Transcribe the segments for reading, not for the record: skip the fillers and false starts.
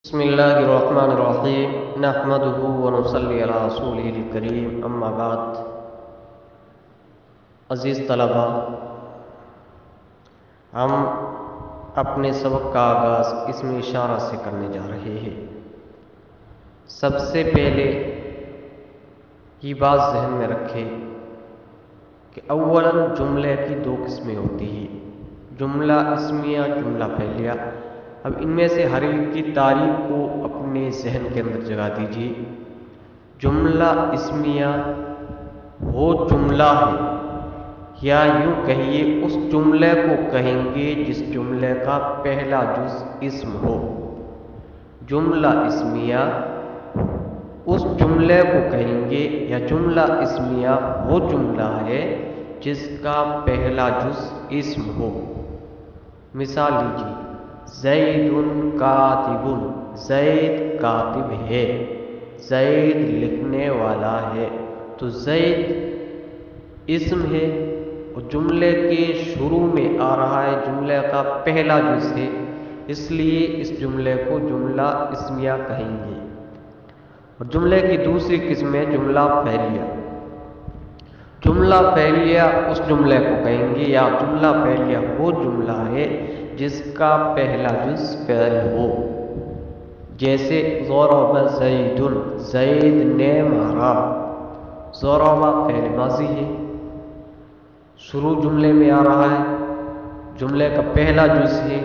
بسم اللہ الرحمن الرحیم نحمده ونصلی علی رسولہ الکریم اما بعد۔ عزیز طلبہ، ہم اپنے سبق کا آغاز اسم اشارہ سے کرنے جا رہے ہیں۔ سب سے پہلے یہ بات ذہن میں رکھیں کہ اولاً جملے کی دو قسمیں ہوتی ہیں، جملہ اسمیہ، جملہ فعلیہ۔ اب ان میں سے ہر ایک کی تعریف کو اپنے ذہن کے اندر جگہ دیجیے۔ جملہ اسمیہ وہ جملہ ہے، یا یوں کہیے اس جملے کو کہیں گے جس جملے کا پہلا جز اسم ہو۔ جملہ اسمیہ اس جملے کو کہیں گے یا جملہ اسمیہ وہ جملہ ہے جس کا پہلا جز اسم ہو۔ مثال لیجیے، زید کاتب، زید کاتب ہے، زید لکھنے والا ہے۔ تو زید اسم ہے اور جملے کے شروع میں آ رہا ہے، جملے کا پہلا جز ہے، اس لیے اس جملے کو جملہ اسمیہ کہیں گے۔ اور جملے کی دوسری قسم ہے جملہ فعلیہ۔ جملہ فعلیہ اس جملے کو کہیں گے یا جملہ فعلیہ وہ جملہ ہے جس کا پہلا جز فعل ہو۔ جیسے ضرب زید، زید نے مارا۔ ضرب فعل ماضی ہے، شروع جملے میں آ رہا ہے، جملے کا پہلا جز ہے،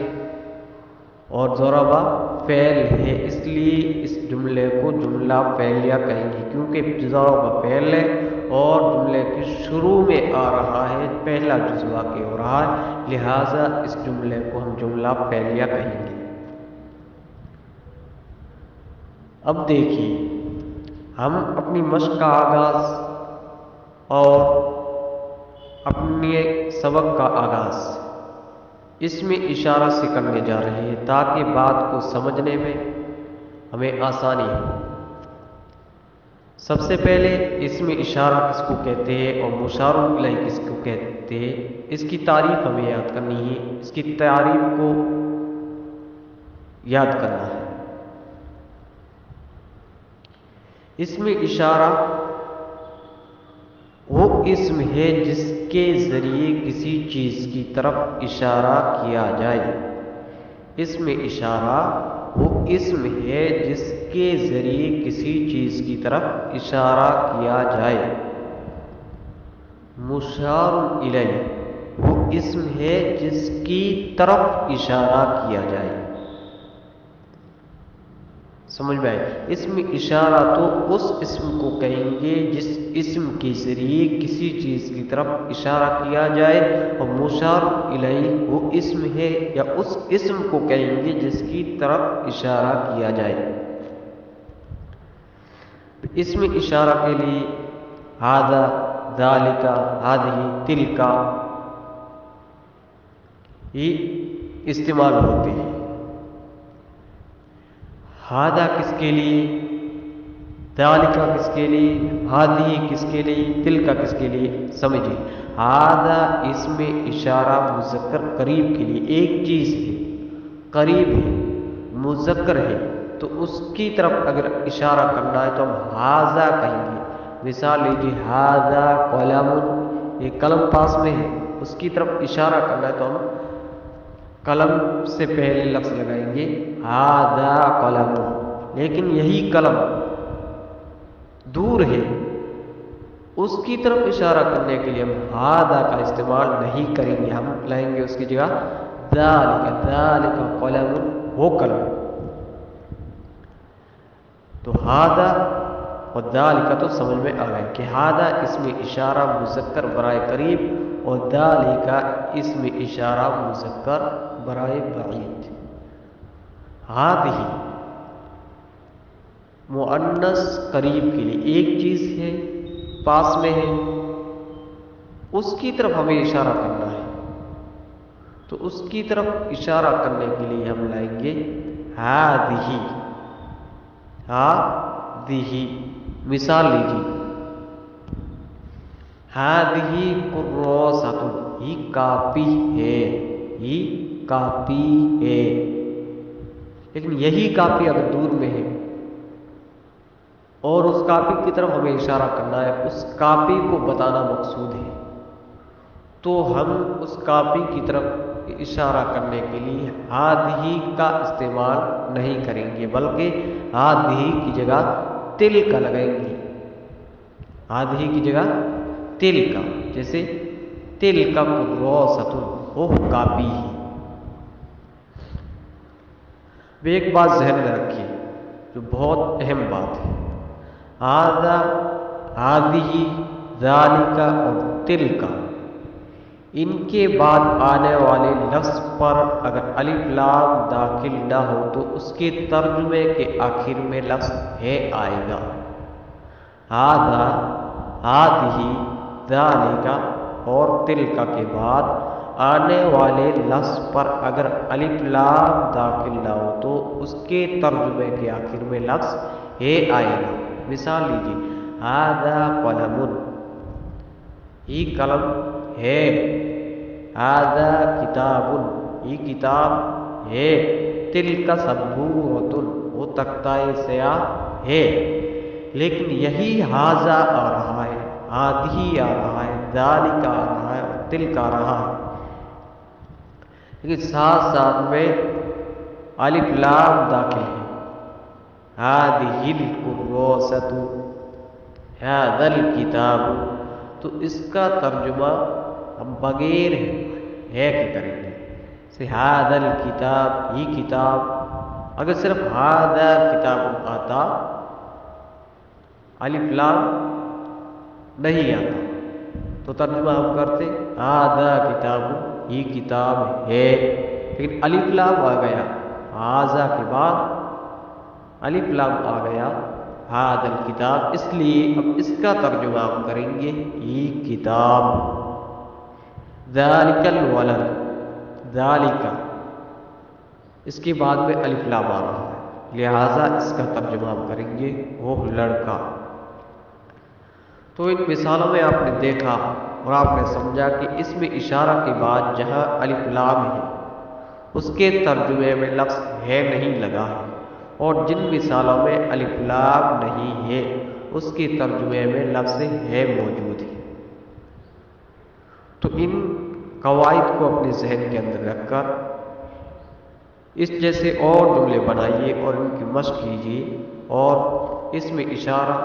اور ضرب فعل ہے، اس لیے اس جملے کو جملہ فعلیہ کہیں گے، کیونکہ ضرب فعل ہے اور جملے کے شروع میں آ رہا ہے، پہلا جز واقع ہو رہا ہے، لہٰذا اس جملے کو ہم جملہ فعلیہ کہیں گے۔ اب دیکھیے، ہم اپنی مشق کا آغاز اور اپنے سبق کا آغاز اسم اشارہ سے کرنے جا رہے ہیں تاکہ بات کو سمجھنے میں ہمیں آسانی ہو۔ سب سے پہلے اسم اشارہ کس کو کہتے ہیں اور مشار الیہ کس کو کہتے ہیں، اس کی تعریف ہمیں یاد کرنی ہے، اس کی تعریف کو یاد کرنا ہے۔ اسم اشارہ وہ اسم ہے جس کے ذریعے کسی چیز کی طرف اشارہ کیا جائے۔ اسم اشارہ وہ اسم ہے جس کے ذریعے کسی چیز کی طرف اشارہ کیا جائے۔ مشار الیہ وہ اسم ہے جس کی طرف اشارہ کیا جائے۔ سمجھ میں آئے؟ اسم اشارہ تو اس اسم کو کہیں گے جس اسم کے ذریعے کسی چیز کی طرف اشارہ کیا جائے، اور مشار الیہ وہ اسم ہے یا اس اسم کو کہیں گے جس کی طرف اشارہ کیا جائے۔ اسم اشارہ کے لیے ھذا، ذالک، ھذہ، تلک یہ استعمال ہوتے ہیں۔ ھذا کس کے لیے، ذالک کس کے لیے، ھذہ کس کے لیے، تلک کس کے لیے؟ سمجھیے، ھذا اسم اشارہ مذکر قریب کے لیے، ایک چیز ہے، قریب ہے، مذکر ہے، تو اس کی طرف اگر اشارہ کرنا ہے تو ہم ھذا کہیں گے۔ مثال لیجیے، ھذا قلم، یہ قلم پاس میں ہے، اس کی طرف اشارہ کرنا ہے تو ہم قلم سے پہلے لفظ لگائیں گے ھذا قلم، لیکن یہی قلم دور ہے، اس کی طرف اشارہ کرنے کے لیے ہم ھذا کا استعمال نہیں کریں گے، ہم لائیں گے اس کی جگہ ذالک، ذالک قلم، وہ قلم۔ تو ھذا اور ذالک تو سمجھ میں آ گئے کہ ھذا اسم اشارہ مذکر برائے قریب اور ذالک اسم اشارہ مذکر برائے بعید۔ ھذہ مؤنث قریب کے لیے، ایک چیز ہے، پاس میں ہے، اس کی طرف ہمیں اشارہ کرنا ہے، تو اس کی طرف اشارہ کرنے کے لیے ہم لائیں گے ھذہ، ھذہ۔ مثال لیجیے، ھذہ کراسۃ، یہ کاپی ہے، یہ کاپی ہے۔ لیکن یہی کاپی اگر دور میں ہے اور اس کاپی کی طرف ہمیں اشارہ کرنا ہے، اس کاپی کو بتانا مقصود ہے، تو ہم اس کاپی کی طرف اشارہ کرنے کے لیے ہادھی کا استعمال نہیں کریں گے، بلکہ ہادھی کی جگہ تل کا لگائیں گے، ہادھی کی جگہ تل کا، جیسے تل کا کراسۃ، وہ کاپی ہے۔ ایک بات ذہن میں رکھیے جو بہت اہم بات ہے، ہذا، ہذہ، ذالک اور تلک، ان کے بعد آنے والے لفظ پر اگر الف لام داخل نہ ہو تو اس کے ترجمے کے آخر میں لفظ ہے آئے گا۔ ہذا، ہذہ، ذالک اور تلک کے بعد آنے والے لفظ پر اگر الف لام داخل نہ ہو تو اس کے ترجمے کے آخر میں لفظ ہے آئے گا۔ مثال لیجیے، ھذا قلم، یہ قلم ہے، ھذا کتاب، یہ کتاب ہے، تلک سبورۃ، وہ تختہ سیاہ ہے۔ لیکن یہی ھذا آ رہا ہے، ہذہ آ رہا ہے، ذالک آ رہا ہے اور تلک آ رہا ہے، لیکن ساتھ ساتھ میں الف لام داخل ہے۔ ھذہ الکراسۃ، ھذا الکتاب، تو اس کا ترجمہ ہم بغیر ہے کے کریں گے، سے ھذا الکتاب، یہ کتاب، اگر صرف ھذا کتاب آتا، الف لام نہیں آتا تو ترجمہ ہم کرتے ھذا کتاب، یہ کتاب ہے، لیکن الف لام آ گیا، ھذا کے بعد الف لام آ گیا، ھذا الکتاب، اس لیے اب اس کا ترجمہ ہم کریں گے یہ کتاب۔ ذالک الولد، ذالک، اس کے بعد میں الف لام آ رہا ہے، لہذا اس کا ترجمہ ہم کریں گے وہ لڑکا۔ تو ان مثالوں میں آپ نے دیکھا اور آپ نے سمجھا کہ اس میں اشارہ کے بعد جہاں الف لام ہے اس کے ترجمے میں لفظ ہے نہیں لگا ہے، اور جن مثالوں میں الف لام نہیں ہے اس کے ترجمے میں لفظ ہے موجود ہے۔ تو ان قواعد کو اپنے ذہن کے اندر رکھ کر اس جیسے اور جملے بنائیے اور ان کی مشق کیجیے، اور اس میں اشارہ،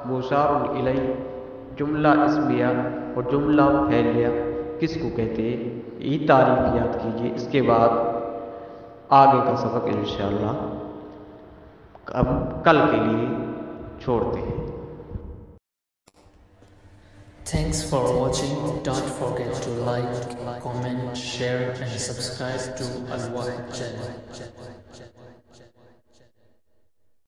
مشار الیہ، جملہ اسمیہ اور جملہ فعلیہ کس کو کہتے ہیں یہ تعریف یاد کیجیے۔ اس کے بعد آگے کا سبق انشاءاللہ اب کل کے لیے چھوڑتے ہیں۔ Thanks for watching. Don't forget to like, comment, share and subscribe to Al Wahid channel.